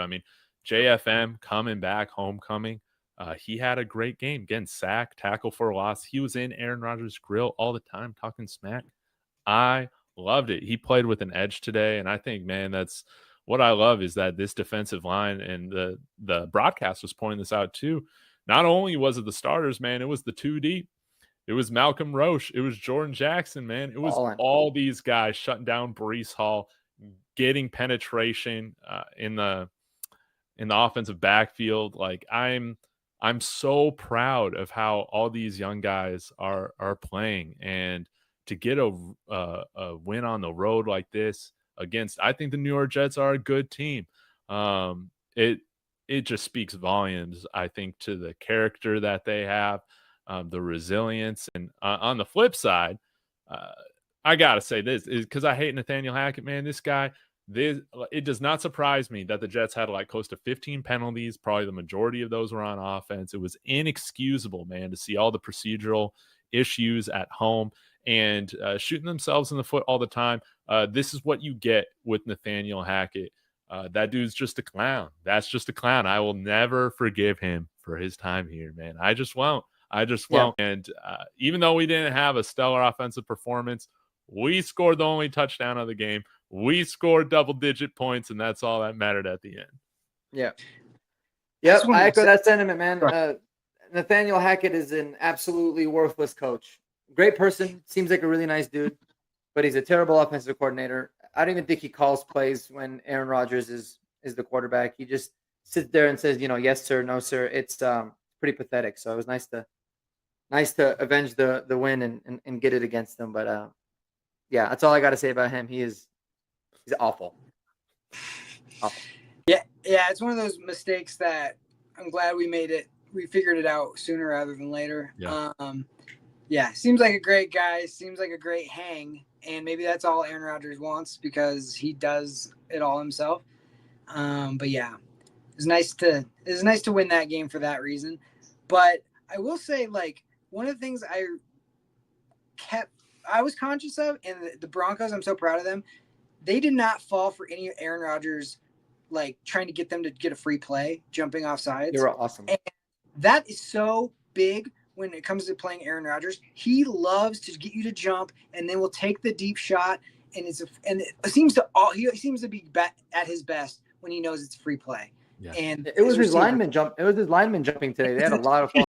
I mean, JFM coming back, homecoming. He had a great game. Getting sacked, tackle for a loss. He was in Aaron Rodgers' grill all the time talking smack. I loved it. He played with an edge today, and I think, man, that's what I love is that this defensive line, and the broadcast was pointing this out too. Not only was it the starters, man, it was the 2 deep. It was Malcolm Roche. It was Jordan Jackson, man. It was all these guys shutting down Breece Hall, getting penetration in the offensive backfield. Like I'm so proud of how all these young guys are playing, and to get a win on the road like this against, I think the New York Jets are a good team. It just speaks volumes, I think, to the character that they have, the resilience. And on the flip side, I gotta say this is because I hate Nathaniel Hackett, man. This guy, it does not surprise me that the Jets had like close to 15 penalties. Probably the majority of those were on offense. It was inexcusable, man, to see all the procedural issues at home and shooting themselves in the foot all the time. This is what you get with Nathaniel Hackett. That dude's just a clown. That's just a clown. I will never forgive him for his time here, man. I just won't. And even though we didn't have a stellar offensive performance, we scored the only touchdown of the game. We scored double-digit points, and that's all that mattered at the end. Yeah. Yep, I echo that sentiment, man. Nathaniel Hackett is an absolutely worthless coach. Great person, seems like a really nice dude, but he's a terrible offensive coordinator. I don't even think he calls plays when Aaron Rodgers is the quarterback. He just sits there and says, yes, sir, no, sir. It's pretty pathetic. So it was nice to avenge the win and get it against them. But yeah, that's all I got to say about him. He's awful. Awful. Yeah, it's one of those mistakes that I'm glad we made it. We figured it out sooner rather than later. Yeah. Seems like a great guy. Seems like a great hang. And maybe that's all Aaron Rodgers wants because he does it all himself. But yeah, it was nice to win that game for that reason. But I will say, like, one of the things I was conscious of, and the Broncos, I'm so proud of them. They did not fall for any of Aaron Rodgers, like trying to get them to get a free play, jumping off sides. They were awesome. And that is so big when it comes to playing Aaron Rodgers. He loves to get you to jump, and then will take the deep shot. And he seems to be at his best when he knows it's free play. Yeah. And it was his lineman jumping today. They had a lot of fun.